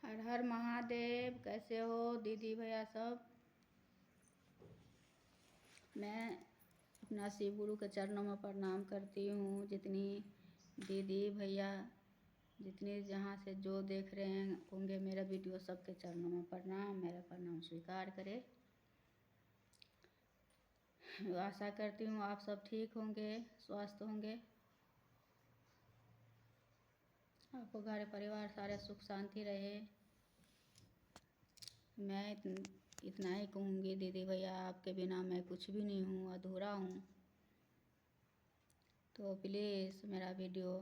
हर हर महादेव। कैसे हो दीदी भैया सब। मैं अपना शिव गुरु के चरणों में प्रणाम करती हूँ। जितनी दीदी भैया जितने जहाँ से जो देख रहे हैं होंगे मेरा वीडियो, सबके चरणों में प्रणाम। मेरा प्रणाम स्वीकार करें। आशा करती हूँ आप सब ठीक होंगे, स्वस्थ होंगे, आपको घर परिवार सारे सुख शांति रहे। मैं इतना ही कहूँगी दीदी भैया, आपके बिना मैं कुछ भी नहीं हूँ, अधूरा हूँ। तो प्लीज़ मेरा वीडियो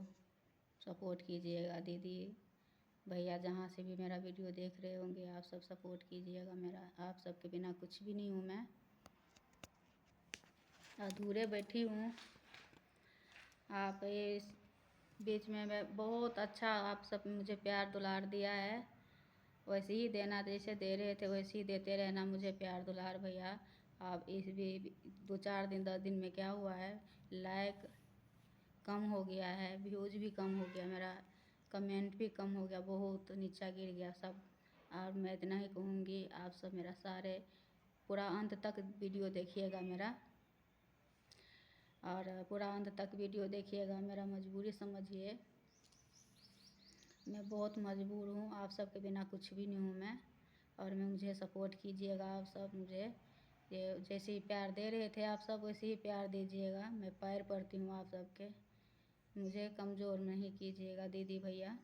सपोर्ट कीजिएगा दीदी भैया, जहाँ से भी मेरा वीडियो देख रहे होंगे आप सब सपोर्ट कीजिएगा मेरा। आप सबके बिना कुछ भी नहीं हूँ, मैं अधूरे बैठी हूँ। आप इस बीच में मैं बहुत अच्छा आप सब मुझे प्यार दुलार दिया है, वैसे ही देना, जैसे दे रहे थे वैसे ही देते रहना मुझे प्यार दुलार भैया। आप इस भी 2-4 दिन 10 दिन में क्या हुआ है, लाइक कम हो गया है, व्यूज़ भी कम हो गया, मेरा कमेंट भी कम हो गया, बहुत नीचा गिर गया सब। और मैं इतना ही कहूँगी आप सब मेरा सारे पूरा अंत तक वीडियो देखिएगा मेरा, और पूरा अंत तक वीडियो देखिएगा। मेरा मजबूरी समझिए, मैं बहुत मजबूर हूँ, आप सबके बिना कुछ भी नहीं हूँ मैं। और मैं मुझे सपोर्ट कीजिएगा आप सब, मुझे ये जैसे ही प्यार दे रहे थे आप सब वैसे ही प्यार दीजिएगा। मैं पैर पड़ती हूँ आप सबके, मुझे कमज़ोर नहीं कीजिएगा दीदी भैया।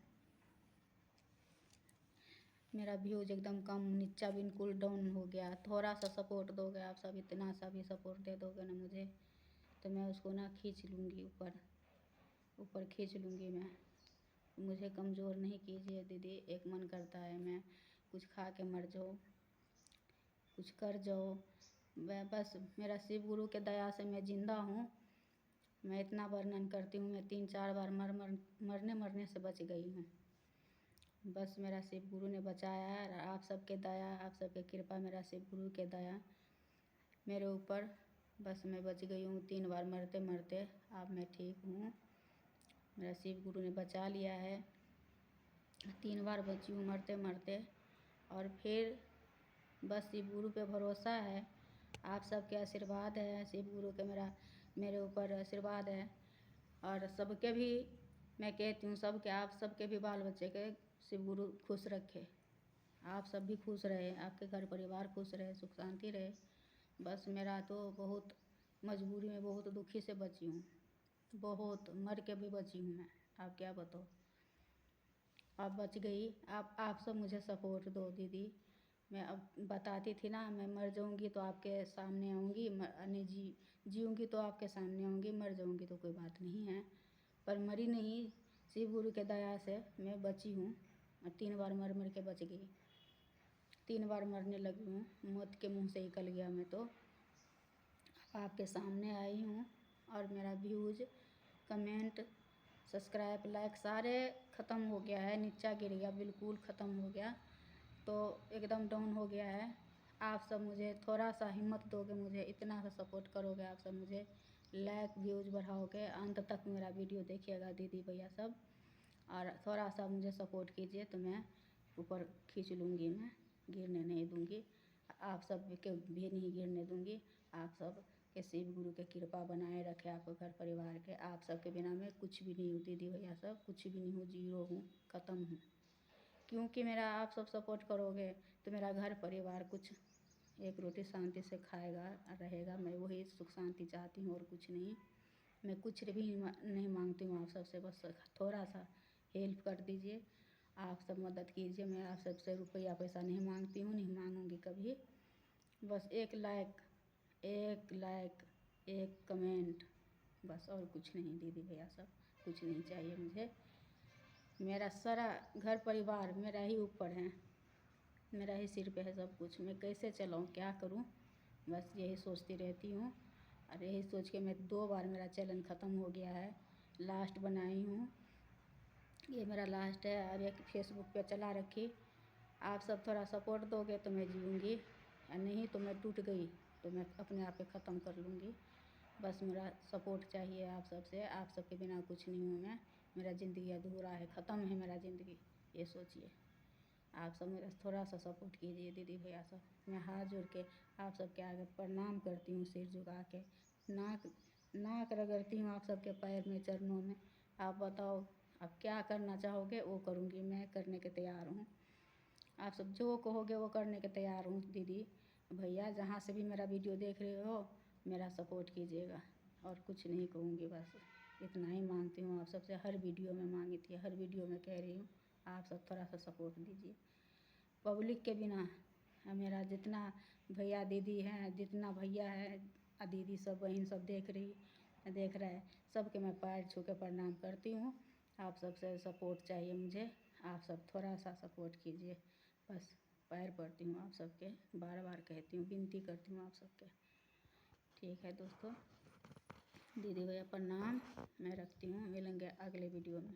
मेरा व्यूज एकदम कम नीचा बिल्कुल डाउन हो गया। थोड़ा सा सपोर्ट दोगे आप सब, इतना सा भी सपोर्ट दे दोगे ना मुझे, तो मैं उसको ना खींच लूँगी, ऊपर ऊपर खींच लूँगी मैं। मुझे कमज़ोर नहीं कीजिए दीदी। एक मन करता है मैं कुछ खा के मर जाऊँ, कुछ कर जाओ। मैं बस मेरा शिव गुरु के दया से मैं ज़िंदा हूँ। मैं इतना वर्णन करती हूँ, मैं 3-4 बार मरने से बच गई हूँ। बस मेरा शिव गुरु ने बचाया है, और आप सबके दया, आप सबके कृपा, मेरा शिव गुरु के दया मेरे ऊपर। बस मैं बच गई हूँ 3 बार मरते मरते। अब मैं ठीक हूँ, मेरा शिव गुरु ने बचा लिया है। 3 बार बची हूँ मरते मरते। और फिर बस शिव गुरु पे भरोसा है, आप सबके आशीर्वाद है, शिव गुरु के मेरे ऊपर आशीर्वाद है। और सबके भी मैं कहती हूँ, सबके आप सबके भी बाल बच्चे के शिव गुरु खुश रखे, आप सब भी खुश रहे, आपके घर परिवार खुश रहे, सुख शांति रहे। बस मेरा तो बहुत मजबूरी में बहुत दुखी से बची हूँ, बहुत मर के भी बची हूँ मैं। आप क्या बताओ, आप बच गई। आप सब मुझे सपोर्ट दो दीदी। मैं अब बताती थी ना, मैं मर जाऊँगी तो आपके सामने आऊँगी, नहीं जीऊँगी तो आपके सामने आऊँगी, मर जाऊँगी तो कोई बात नहीं है। पर मरी नहीं, शिव गुरु के दया से मैं बची हूँ। और 3 बार मर के बच गई, 3 बार मरने लगी हूँ, मौत के मुँह से निकल गया मैं तो। आपके सामने आई हूँ, और मेरा व्यूज़, कमेंट, सब्सक्राइब, लाइक सारे ख़त्म हो गया है, नीचा गिर गया, बिल्कुल ख़त्म हो गया, तो एकदम डाउन हो गया है। आप सब मुझे थोड़ा सा हिम्मत दोगे, मुझे इतना सा सपोर्ट करोगे आप सब, मुझे लाइक व्यूज़ बढ़ाओगे, अंत तक मेरा वीडियो देखिएगा दीदी भैया सब। और थोड़ा सा मुझे सपोर्ट कीजिए तो मैं ऊपर खींच लूँगी, मैं गिरने नहीं दूँगी, आप सब के भी नहीं गिरने दूँगी। आप सब के शिव गुरु के कृपा बनाए रखे आपको, घर परिवार के। आप सबके बिना मैं कुछ भी नहीं हूँ दीदी भैया सब, कुछ भी नहीं हूँ, जीरो हूँ, ख़त्म हूँ। क्योंकि मेरा आप सब सपोर्ट करोगे तो मेरा घर परिवार कुछ एक रोटी शांति से खाएगा रहेगा। मैं वही सुख शांति चाहती हूँ और कुछ नहीं। मैं कुछ भी नहीं मांगती हूँ आप सबसे, बस थोड़ा सा हेल्प कर दीजिए, आप सब मदद कीजिए। मैं आप सबसे रुपया पैसा नहीं मांगती हूँ, नहीं मांगूंगी कभी। बस एक लाइक, एक कमेंट, बस, और कुछ नहीं दीदी भैया सब, कुछ नहीं चाहिए मुझे। मेरा सारा घर परिवार मेरा ही ऊपर है, मेरा ही सिर पे है सब कुछ। मैं कैसे चलाऊँ, क्या करूँ, बस यही सोचती रहती हूँ। और यही सोच के मैं 2 बार मेरा चैनल ख़त्म हो गया है, लास्ट बनाई हूँ, ये मेरा लास्ट है। अब एक फेसबुक पे चला रखी, आप सब थोड़ा सपोर्ट दोगे तो मैं जीऊँगी, और नहीं तो मैं टूट गई तो मैं अपने आप पे ख़त्म कर लूँगी। बस मेरा सपोर्ट चाहिए आप सबसे, आप सबके बिना कुछ नहीं हूँ मैं। मेरा ज़िंदगी अधूरा है, ख़त्म है मेरा ज़िंदगी, ये सोचिए। आप सब मेरा थोड़ा सा सपोर्ट कीजिए दीदी भैया सब। मैं हाथ जोड़ के आप सबके आगे प्रणाम करती हूँ, सिर झुका के, नाक नाक रगड़ती हूँ आप सबके पैर में, चरणों में। आप बताओ आप क्या करना चाहोगे वो करूँगी, मैं करने के तैयार हूँ। आप सब जो कहोगे वो करने के तैयार हूँ दीदी भैया। जहाँ से भी मेरा वीडियो देख रहे हो मेरा सपोर्ट कीजिएगा, और कुछ नहीं कहूँगी, बस इतना ही मांगती हूँ आप सबसे। हर वीडियो में मांगी थी, हर वीडियो में कह रही हूँ, आप सब थोड़ा सा सपोर्ट दीजिए। पब्लिक के बिना मेरा जितना भैया दीदी हैं, जितना भैया है दीदी सब बहन सब देख रहा है, सबके मैं पैर छू के प्रणाम करती हूँ। आप सबसे सपोर्ट चाहिए मुझे, आप सब थोड़ा सा सपोर्ट कीजिए, बस पैर पड़ती हूँ आप सबके, बार बार कहती हूँ, विनती करती हूँ आप सबके। ठीक है दोस्तों, दीदी भैया प्रणाम, मैं रखती हूँ, मिलेंगे अगले वीडियो में।